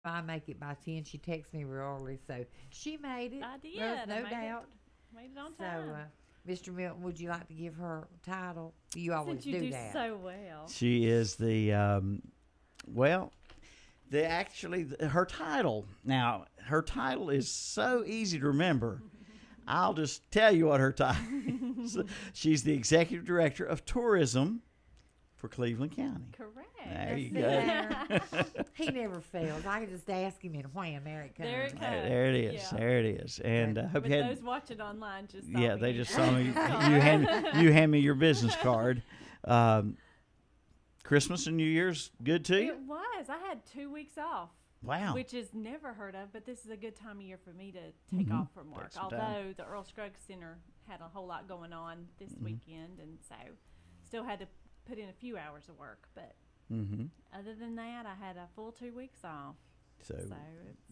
I make it by 10. She texts me real early, so she made it. I did. There's no I doubt. Made it on So, time. Mr. Milton, would you like to give her title? You always Since you do that. so well. She is the well. Her title. Now, her title is so easy to remember. I'll just tell you what her title is. She's the Executive Director of Tourism for Cleveland County. Correct. There you See go. there? He never fails. I can just ask him and wham, there it comes. There it comes. There it is. Yeah. There it is. And hope But you had. those watching online just saw Yeah, me. they just saw me. You hand me your business card. Christmas and New Year's good to you? It was. I had 2 weeks off. Wow. Which is never heard of, but this is a good time of year for me to take Mhm. off from work. Take some Although time. the Earl Scruggs Center had a whole lot going on this Mhm. weekend, and so still had to put in a few hours of work. But Mm-hmm. other than that, I had a full 2 weeks off. So it's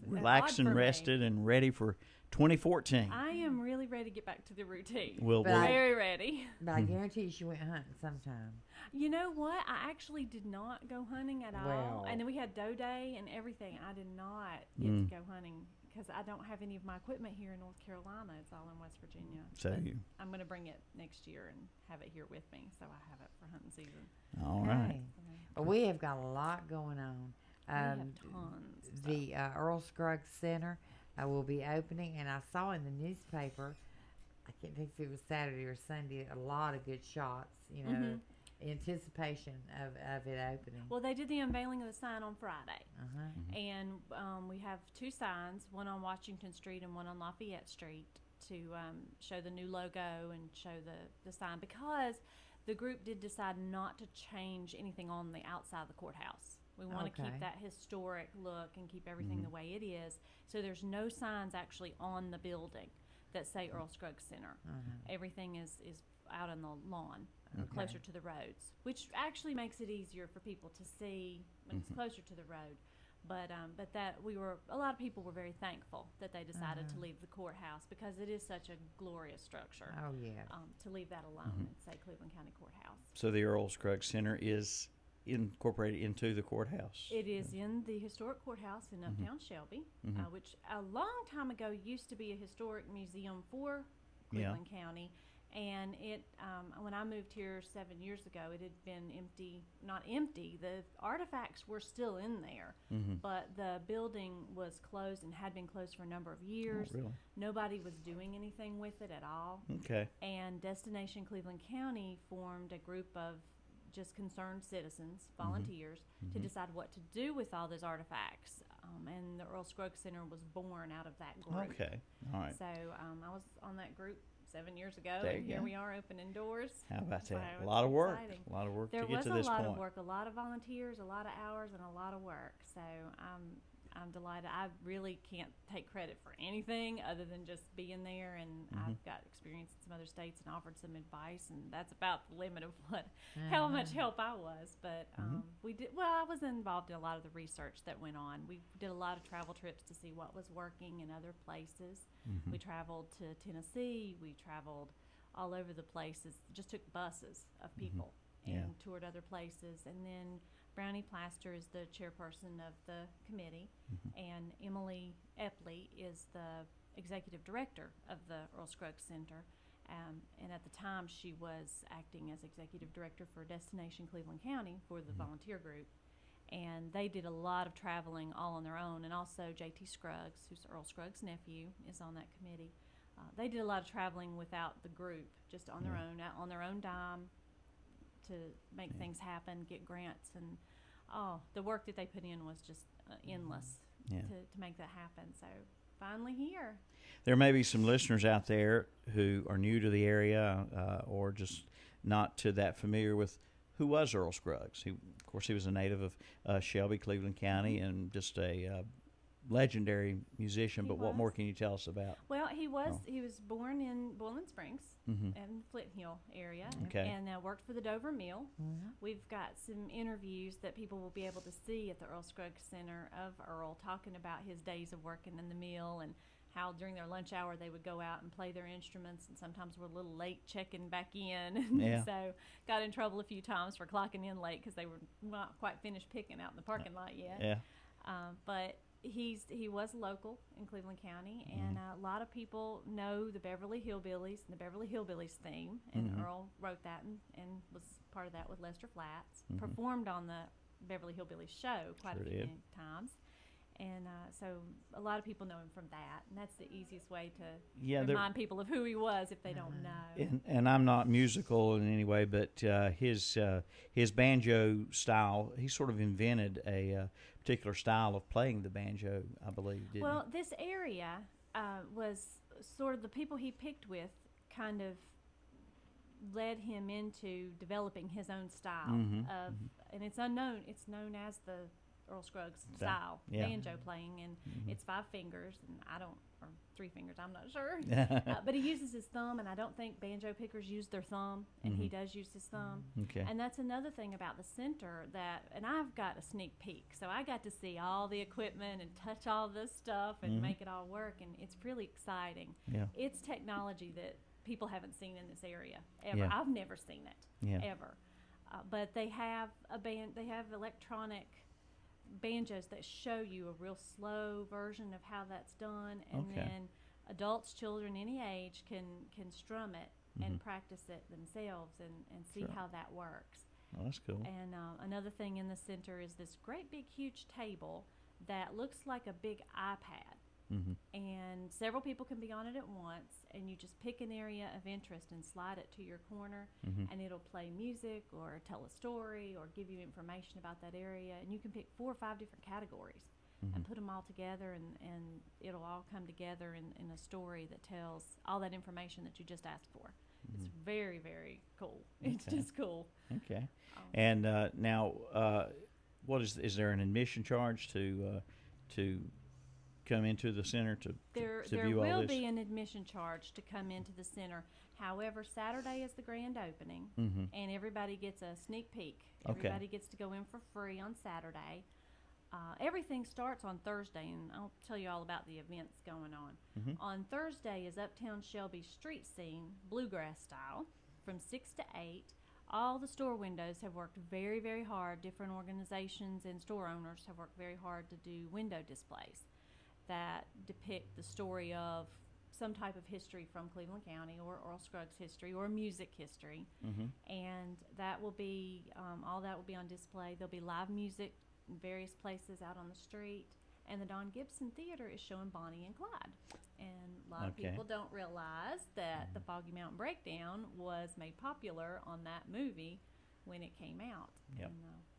relaxed odd for and me. rested and ready for 2014. I am really ready to get back to the routine. We'll But I- Very ready. But I guarantee you she went hunting sometime. You know what? I actually did not go hunting at all. Well. And then we had doe day and everything. I did not get to go hunting because I don't have any of my equipment here in North Carolina. It's all in West Virginia. So But you. I'm going to bring it next year and have it here with me, so I have it for hunting season. All right. Well, we have got a lot going on. We have tons of The Earl Scruggs Center will be opening, and I saw in the newspaper, I can't think if it was Saturday or Sunday, a lot of good shots, anticipation of it opening. Well, they did the unveiling of the sign on Friday. Uh-huh. And we have 2 signs, one on Washington Street and one on Lafayette Street, to show the new logo and show the sign, because the group did decide not to change anything on the outside of the courthouse. We want to Okay. keep that historic look and keep everything the way it is. So there's no signs actually on the building that say Earl Scruggs Center. Everything is out on the lawn, closer to the roads, which actually makes it easier for people to see when it's closer to the road. But that a lot of people were very thankful that they decided to leave the courthouse, because it is such a glorious structure. Oh, yeah. To leave that alone and say Cleveland County Courthouse. So the Earl Scruggs Center is incorporated into the courthouse. It is in the historic courthouse in Uptown Shelby, which a long time ago used to be a historic museum for Cleveland County. And it, when I moved here 7 years ago, it had been empty. Not empty. The artifacts were still in there, but the building was closed and had been closed for a number of years. Oh, really? Nobody was doing anything with it at all. Okay. And Destination Cleveland County formed a group of just concerned citizens, volunteers, to decide what to do with all those artifacts. And the Earl Scruggs Center was born out of that group. Okay. All right. So I was on that group 7 years ago, There and you here go. we are opening doors. How about So that? A it's lot of work. exciting. A lot of work There to get was to a this lot point. of work, a lot of volunteers, a lot of hours, and a lot of work. So I'm delighted. I really can't take credit for anything other than just being there, and I've got experience in some other states and offered some advice, and that's about the limit of how much help I was. But we did well. I was involved in a lot of the research that went on. We did a lot of travel trips to see what was working in other places. We traveled to Tennessee. We traveled all over the places. Just took buses of people and toured other places, and then Brownie Plaster is the chairperson of the committee, and Emily Epley is the executive director of the Earl Scruggs Center. And at the time, she was acting as executive director for Destination Cleveland County for the volunteer group. And they did a lot of traveling all on their own. And also J.T. Scruggs, who's Earl Scruggs' nephew, is on that committee. They did a lot of traveling without the group, just on their own, out on their own dime, to make things happen, get grants, and the work that they put in was just endless to make that happen. So finally here. There may be some listeners out there who are new to the area or just not to that familiar with who was Earl Scruggs. Of course, he was a native of Shelby, Cleveland County, and just a legendary musician. But what more can you tell us about? Well, he was born in Boiling Springs, in the Flint Hill area, and worked for the Dover Mill. We've got some interviews that people will be able to see at the Earl Scruggs Center of Earl, talking about his days of working in the mill and how during their lunch hour they would go out and play their instruments, and sometimes were a little late checking back in. So got in trouble a few times for clocking in late because they were not quite finished picking out in the parking lot yet. But he was local in Cleveland County, and a lot of people know the Beverly Hillbillies and the Beverly Hillbillies theme, and Earl wrote that and was part of that with Lester Flatts. Performed on the Beverly Hillbillies show quite a few times, and so a lot of people know him from that, and that's the easiest way to remind people of who he was if they don't know. And I'm not musical in any way, but his banjo style, he sort of invented a particular style of playing the banjo, I believe. Didn't This area was sort of the people he picked with kind of led him into developing his own style and it's unknown. It's known as the Earl Scruggs style banjo playing, and it's 5 fingers, and or 3 fingers, I'm not sure. But he uses his thumb, and I don't think banjo pickers use their thumb, and he does use his thumb. Okay. And that's another thing about the center and I've got a sneak peek, so I got to see all the equipment and touch all this stuff and make it all work, and it's really exciting. Yeah. It's technology that people haven't seen in this area ever. Yeah. I've never seen it ever. But they have they have electronic banjos that show you a real slow version of how that's done, and then adults, children, any age can strum it and practice it themselves and see how that works. Oh, that's cool. And another thing in the center is this great big huge table that looks like a big iPad. And several people can be on it at once, and you just pick an area of interest and slide it to your corner, and it'll play music or tell a story or give you information about that area, and you can pick 4 or 5 different categories and put them all together, and it'll all come together in a story that tells all that information that you just asked for. It's very, very cool. It's just cool. Okay. And now, what is there an admission charge to come into the center to there view all this? There will be an admission charge to come into the center. However, Saturday is the grand opening, and everybody gets a sneak peek. Everybody gets to go in for free on Saturday. Everything starts on Thursday, and I'll tell you all about the events going on. On Thursday is Uptown Shelby street scene, bluegrass style, from 6 to 8. All the store windows have worked very, very hard. Different organizations and store owners have worked very hard to do window displays that depict the story of some type of history from Cleveland County or Earl Scruggs history or music history. And that will be, all that will be on display. There'll be live music in various places out on the street. And the Don Gibson Theater is showing Bonnie and Clyde. And a lot of people don't realize that the Foggy Mountain Breakdown was made popular on that movie when it came out. Yep. And,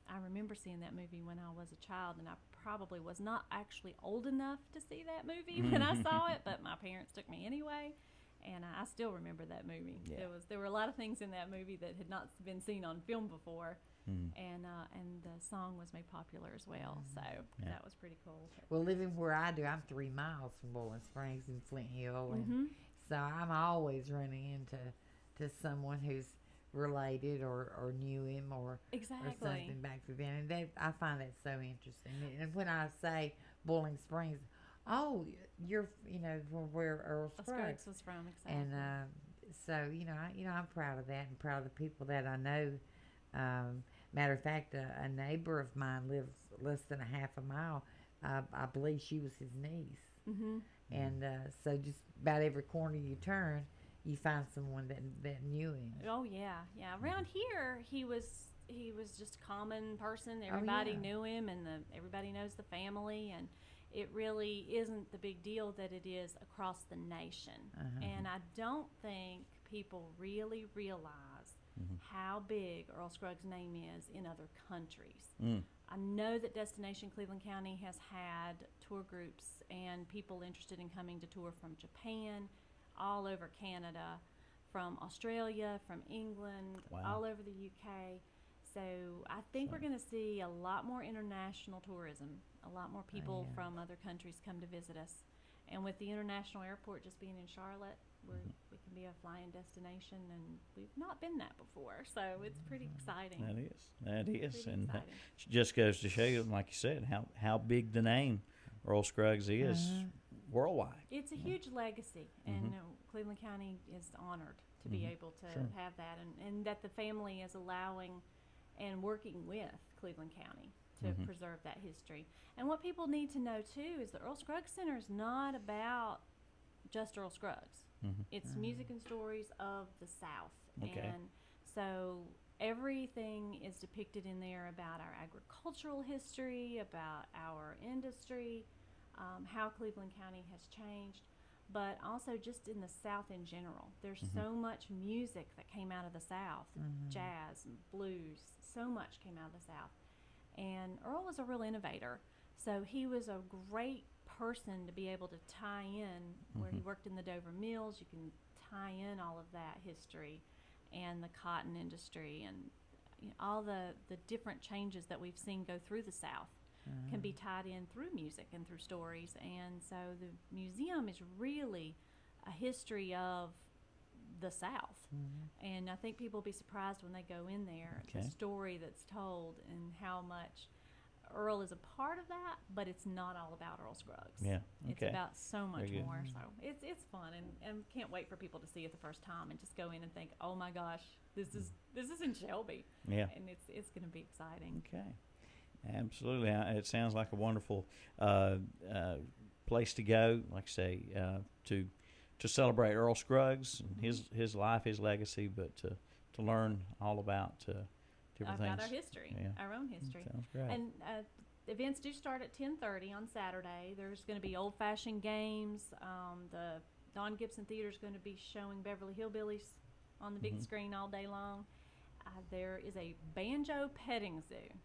I remember seeing that movie when I was a child, and I probably was not actually old enough to see that movie when I saw it, but my parents took me anyway, and I still remember that movie. Yeah. There were a lot of things in that movie that had not been seen on film before, and the song was made popular as well, so that was pretty cool. Well, living where I do, I'm 3 miles from Bowling Springs and Flint Hill, and so I'm always running into someone who's related or knew him or something back then, and I find that so interesting. And when I say Bowling Springs, oh, you're where Earl Scruggs was from, exactly. And so I'm proud of that and proud of the people that I know. Matter of fact, a neighbor of mine lives less than a half a mile. I believe she was his niece, and so just about every corner you turn, you find someone that knew him. Oh yeah. Around here, he was just a common person. Everybody knew him, and everybody knows the family, and it really isn't the big deal that it is across the nation. And I don't think people really realize how big Earl Scruggs' name is in other countries. I know that Destination Cleveland County has had tour groups and people interested in coming to tour from Japan, all over Canada, from Australia, from England, all over the UK. So I think we're going to see a lot more international tourism, a lot more people from other countries come to visit us. And with the international airport just being in Charlotte, we can be a flying destination, and we've not been that before. So it's pretty exciting. That is. Pretty And exciting. it just goes to show you, like you said, how big the name Earl Scruggs is worldwide. It's a huge legacy, and Cleveland County is honored to be able to have that, and that the family is allowing and working with Cleveland County to preserve that history. And what people need to know too is the Earl Scruggs Center is not about just Earl Scruggs. It's music and stories of the South. Okay. And so everything is depicted in there about our agricultural history, about our industry, how Cleveland County has changed, but also just in the South in general. There's so much music that came out of the South, jazz and blues, so much came out of the South. And Earl was a real innovator, so he was a great person to be able to tie in where he worked in the Dover Mills. You can tie in all of that history and the cotton industry and all the different changes that we've seen go through the South can be tied in through music and through stories. And so the museum is really a history of the South. And I think people will be surprised when they go in there, the story that's told and how much Earl is a part of that, but it's not all about Earl Scruggs. Yeah. It's about so much more. So it's fun, and can't wait for people to see it the first time and just go in and think, oh my gosh, this is in Shelby. Yeah. And it's going to be exciting. Okay. Absolutely. It sounds like a wonderful place to go, like I say, to celebrate Earl Scruggs and his life, his legacy, but to learn all about different things. About our history, our own history. Sounds great. And events do start at 10:30 on Saturday. There's going to be old-fashioned games. The Don Gibson Theater is going to be showing Beverly Hillbillies on the big screen all day long. There is a banjo petting zoo.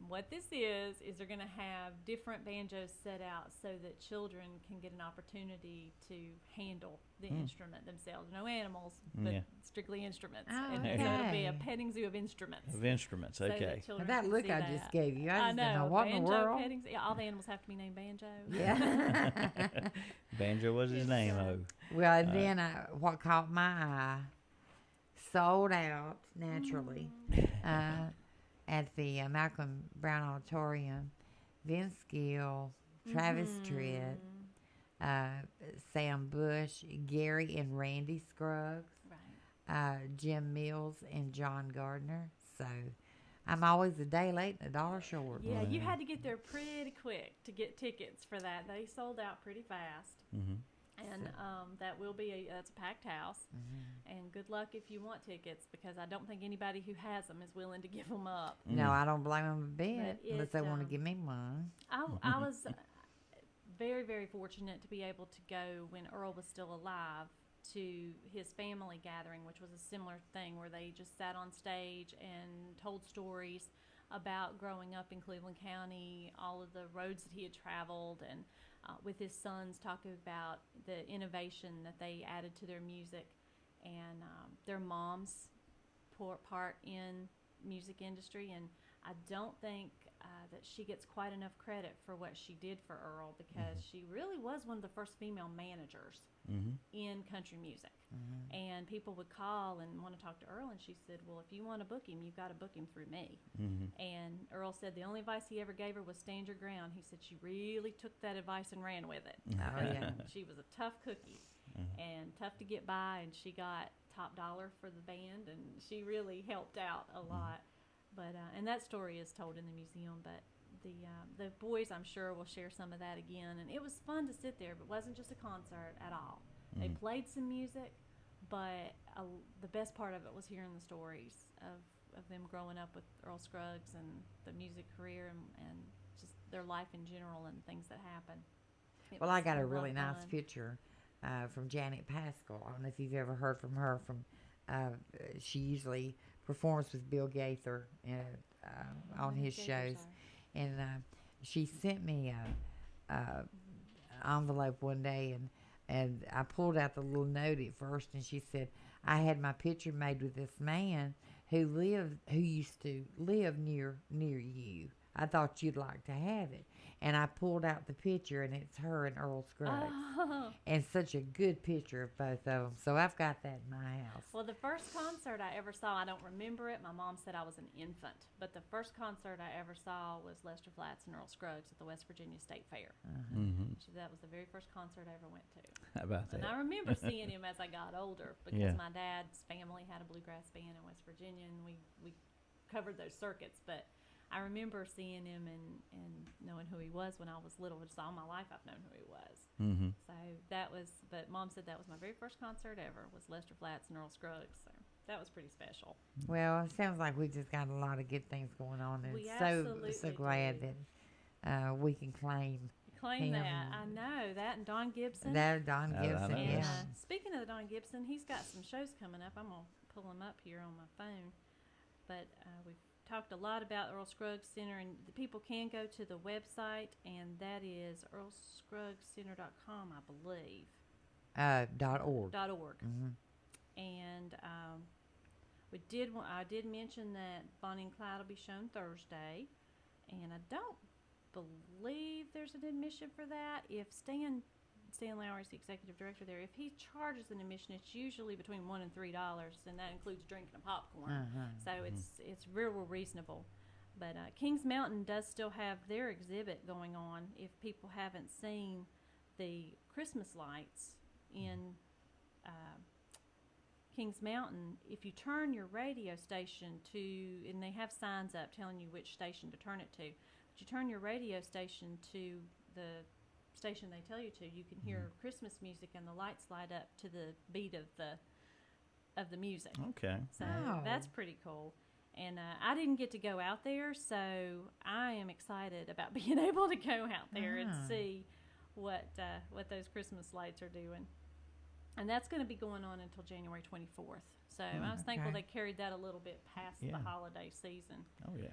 What this is they're going to have different banjos set out so that children can get an opportunity to handle the instrument themselves. No animals, but strictly instruments. Oh, and so it'll be a petting zoo of instruments. Of instruments, So okay. that children That can look see I that. just gave you, I I just don't know know. what in the Banjo world. petting zoo. All the animals have to be named Banjo. Yeah. Banjo was his name, Well, and then what caught my eye, sold out naturally at the Malcolm Brown Auditorium. Vince Gill, Travis Tritt, Sam Bush, Gary and Randy Scruggs, Jim Mills, and John Gardner. So I'm always a day late and a dollar short. Yeah, you had to get there pretty quick to get tickets for that. They sold out pretty fast. And that will be that's a packed house. And good luck if you want tickets, because I don't think anybody who has them is willing to give them up. No, I don't blame them a bit But unless they want to give me one. I was very, very fortunate to be able to go when Earl was still alive to his family gathering, which was a similar thing where they just sat on stage and told stories about growing up in Cleveland County, all of the roads that he had traveled, and with his sons talking about the innovation that they added to their music, and their mom's part in music industry. And I don't think that she gets quite enough credit for what she did for Earl, because she really was one of the first female managers in country music. And people would call and want to talk to Earl, and she said, well, if you want to book him, you've got to book him through me. And Earl said the only advice he ever gave her was stand your ground. He said she really took that advice and ran with it. Oh, yeah. She was a tough cookie and tough to get by, and she got top dollar for the band, and she really helped out a lot. But and that story is told in the museum, but the boys, I'm sure, will share some of that again. And it was fun to sit there, but it wasn't just a concert at all. They played some music, but the best part of it was hearing the stories of them growing up with Earl Scruggs and the music career and just their life in general and things that happened. Well, I got a really nice picture from Janet Pascal. I don't know if you've ever heard from her. She usually performs with Bill Gaither on his shows. And she sent me a envelope one day, and I pulled out the little note at first, and she said, I had my picture made with this man who used to live near you. I thought you'd like to have it. And I pulled out the picture, and it's her and Earl Scruggs. Oh. And such a good picture of both of them. So I've got that in my house. Well, the first concert I ever saw, I don't remember it. My mom said I was an infant. But the first concert I ever saw was Lester Flatt and Earl Scruggs at the West Virginia State Fair. So that was the very first concert I ever went to. How about that? And I remember seeing him as I got older, because my dad's family had a bluegrass band in West Virginia, and we covered those circuits. But I remember seeing him and knowing who he was when I was little. Just all my life I've known who he was. Mm-hmm. So that was, but Mom said that was my very first concert ever, was Lester Flats and Earl Scruggs. So that was pretty special. Well, it sounds like we just got a lot of good things going on, and We so absolutely glad do. that we can claim Claim him. that. I know that. And Don Gibson. that Don I Gibson. know. And Yeah. speaking of the Don Gibson, he's got some shows coming up. I'm going to pull them up here on my phone. But we've talked a lot about Earl Scruggs Center, and the people can go to the website, and that is earlscruggscenter.com, I believe. .org. .org. Mm-hmm. And I did mention that Bonnie and Clyde will be shown Thursday, and I don't believe there's an admission for that. If Stan Lowry is the executive director there, if he charges an admission, it's usually between $1 and $3, and that includes drinking and popcorn. Uh-huh. So it's real reasonable. But Kings Mountain does still have their exhibit going on. If people haven't seen the Christmas lights in Kings Mountain, if you turn your radio station to, and they have signs up telling you which station to turn it to, but you turn your radio station to the station they tell you to, you can hear Christmas music, and the lights light up to the beat of the music. Okay. So Oh. that's pretty cool. And I didn't get to go out there, so I am excited about being able to go out there and see what those Christmas lights are doing. And that's going to be going on until January 24th. So I was thankful they carried that a little bit past the holiday season. Oh, yeah.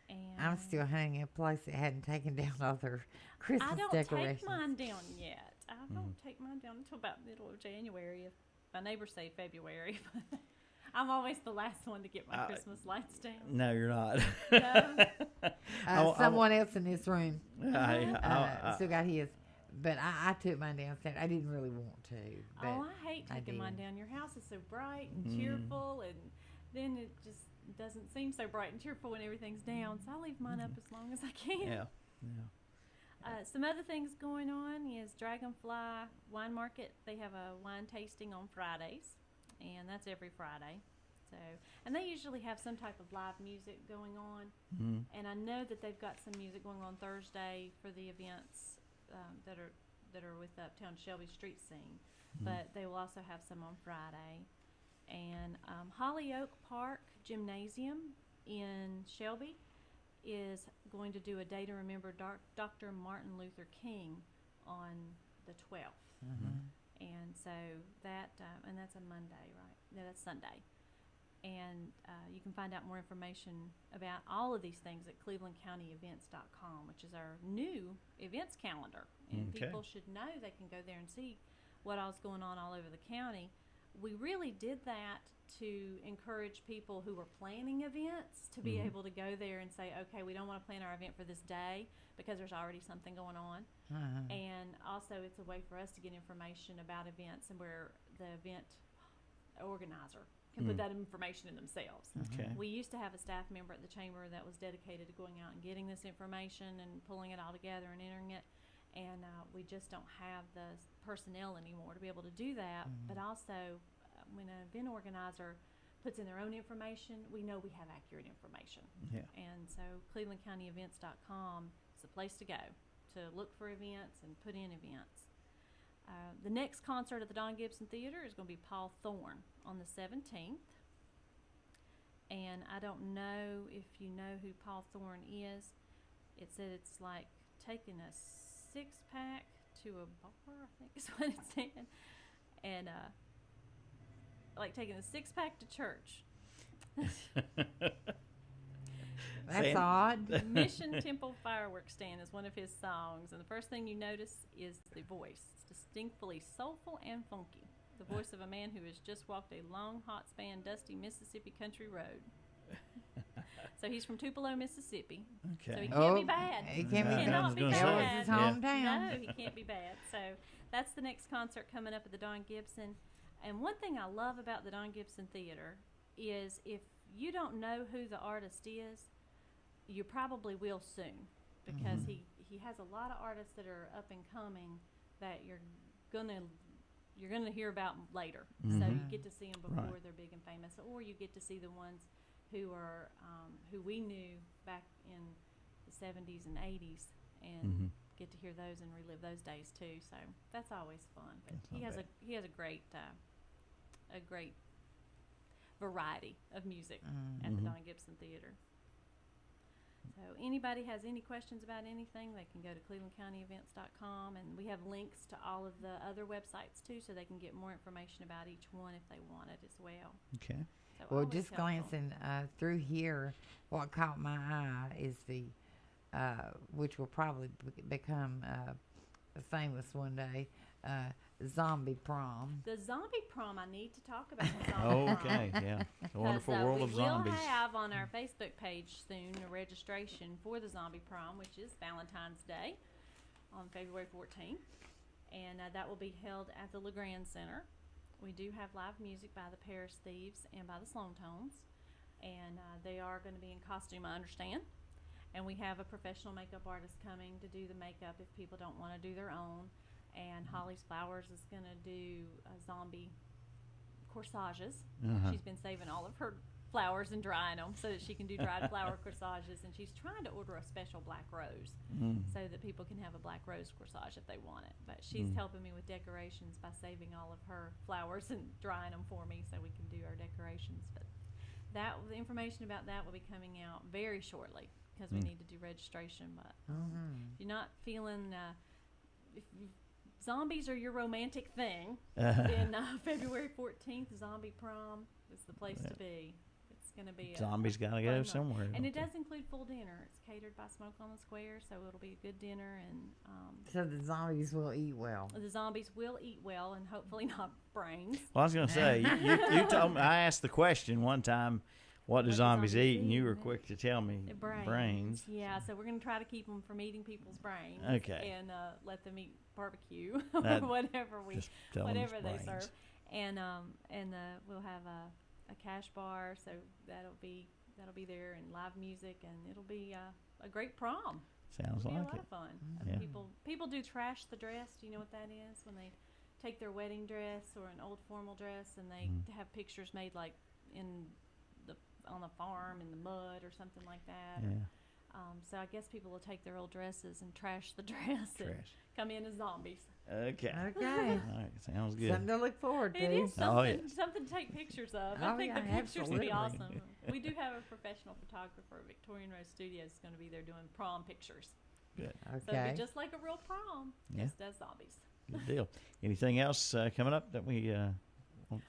And I'm still hanging in a place that hadn't taken down all their Christmas I don't decorations. take mine down yet. I don't take mine down until about middle of January. If my neighbors say February. I'm always the last one to get my Christmas lights down. No, you're not. No? Someone else in this room I still got his. But I took mine downstairs. I didn't really want to. But Oh, I hate taking mine did. down. Your house is so bright and cheerful, and then it just doesn't seem so bright and cheerful when everything's down. So I leave mine up as long as I can. yeah. Some other things going on is Dragonfly Wine Market. They have a wine tasting on Fridays, and that's every Friday. So, and they usually have some type of live music going on. Mm-hmm. And I know that they've got some music going on Thursday for the events that are with Uptown Shelby Street Scene, but they will also have some on Friday. And Hollyoak Park Gymnasium in Shelby is going to do a day to remember Dr. Martin Luther King on the 12th. And so that, and that's a Monday, right? No, that's Sunday. And you can find out more information about all of these things at clevelandcountyevents.com, which is our new events calendar. And people should know they can go there and see what all's going on all over the county. We really did that to encourage people who were planning events to be able to go there and say, okay, we don't want to plan our event for this day because there's already something going on. And also it's a way for us to get information about events and where the event organizer can put that information in themselves. Okay. We used to have a staff member at the chamber that was dedicated to going out and getting this information and pulling it all together and entering it. And we just don't have the personnel anymore to be able to do that. But also, when an event organizer puts in their own information, we know we have accurate information. Yeah. And so clevelandcountyevents.com is the place to go to look for events and put in events. The next concert at the Don Gibson Theater is going to be Paul Thorne on the 17th. And I don't know if you know who Paul Thorne is. It said it's like taking a six-pack to a bar, I think is what it said. And like taking a six-pack to church. That's odd. Mission Temple Fireworks Stand is one of his songs, and the first thing you notice is the voice. It's distinctly soulful and funky. The voice of a man who has just walked a long, hot span, dusty Mississippi country road. So he's from Tupelo, Mississippi. Okay. So he can't be bad. He can't be Yeah, I bad. was Cannot be gonna That say. was bad. his Yeah. hometown. No, he can't be bad. So that's the next concert coming up at the Don Gibson. And one thing I love about the Don Gibson Theater is if you don't know who the artist is, you probably will soon, because he has a lot of artists that are up and coming that you're gonna hear about later. So you get to see them before Right. they're big and famous, or you get to see the ones who we knew back in the 70s and 80s, and Mm-hmm. get to hear those and relive those days too. So that's always fun. But That's he not has bad. a great variety of music at the Mhm. Donna Gibson Theater. So anybody has any questions about anything, they can go to clevelandcountyevents.com, and we have links to all of the other websites too, so they can get more information about each one if they want it as well. Okay. So Well, always just helpful. glancing through here, what caught my eye is the, which will probably become famous one day, zombie prom. The zombie prom, I need to talk about the zombie prom. Okay. Yeah. The wonderful world we of zombies. will have on our Facebook page soon a registration for the zombie prom, which is Valentine's Day on February 14th. And that will be held at the LeGrand Center. We do have live music by the Paris Thieves and by the Sloan Tones. And they are going to be in costume, I understand. And we have a professional makeup artist coming to do the makeup if people don't want to do their own. And Holly's Flowers is going to do zombie corsages. Uh-huh. She's been saving all of her flowers and drying them so that she can do dried flower corsages. And she's trying to order a special black rose so that people can have a black rose corsage if they want it. But she's helping me with decorations by saving all of her flowers and drying them for me so we can do our decorations. But the information about that will be coming out very shortly because we need to do registration. But if you're not feeling, if zombies are your romantic thing, then February 14th, Zombie Prom is the place to be. It's going to be Zombies got to fun go month. somewhere. And it don't does include full dinner. It's catered by Smoke on the Square, so it'll be a good dinner. And So the zombies will eat well. the zombies will eat well and hopefully not brains. they? Well, I was going to say, you told me, I asked the question one time, what do zombies eat? And you were quick to tell me brains. Yeah, so we're going to try to keep them from eating people's brains. Okay. And let them eat barbecue or That- whatever Just tell 'em it's whatever they brains. serve. And we'll have a cash bar, so that'll be there, and live music, and it'll be a great prom. Sounds It'll be a like lot it. of fun. Yeah. People do trash the dress. Do you know what that is? When they take their wedding dress or an old formal dress and they have pictures made like on the farm in the mud or something like that. Yeah. So I guess people will take their old dresses and trash the dress and Trash. come in as zombies. Okay. Okay. All right. Sounds good. Something to look forward to. It is something, Oh, yes. something to take pictures of. Oh, I think yeah, the pictures will be absolutely. awesome. We do have a professional photographer, Victorian Rose Studios, is going to be there doing prom pictures. Good. So it'll Okay. be just like a real prom, Yeah. just as zombies. Good deal. Anything else coming up that we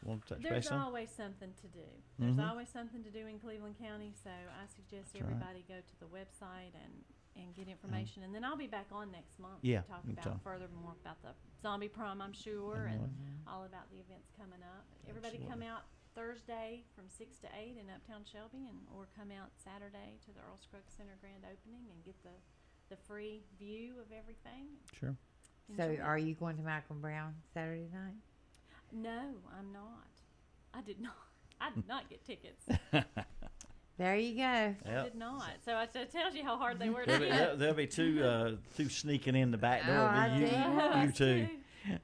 want to touch There's base on? always something to do. There's Mhm. always something to do in Cleveland County, so I suggest That's right. everybody go to the website and get information. And then I'll be back on next month Yeah, to talk you about talk. further more about the zombie prom, I'm sure, And and what? all about the events coming up. Everybody Absolutely. come out Thursday from 6 to 8 in Uptown Shelby, or come out Saturday to the Earl Scruggs Center grand opening and get the free view of everything. Sure. So Enjoy it. are you going to Malcolm Brown Saturday night? No, I'm not. I did not. I did not get tickets. There you go. I Yep. did not. So it tells you how hard they were to There'll be, get. there'll be two sneaking in the back door. Oh, It'll I be you, see. you Us two.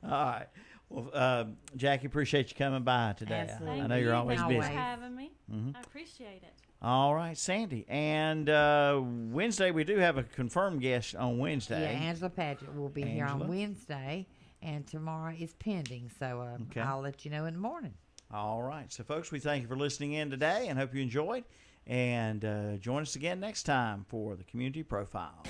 All right. Well, Jackie, appreciate you coming by today. Absolutely. I know you're always Thank you busy. for having me. Mhm. I appreciate it. All right, Sandy. And Wednesday, we do have a confirmed guest on Wednesday. Yeah, Angela Paget will be here Angela. on Wednesday, and tomorrow is pending. So Okay. I'll let you know in the morning. All right. So, folks, we thank you for listening in today and hope you enjoyed. And join us again next time for the Community Profile.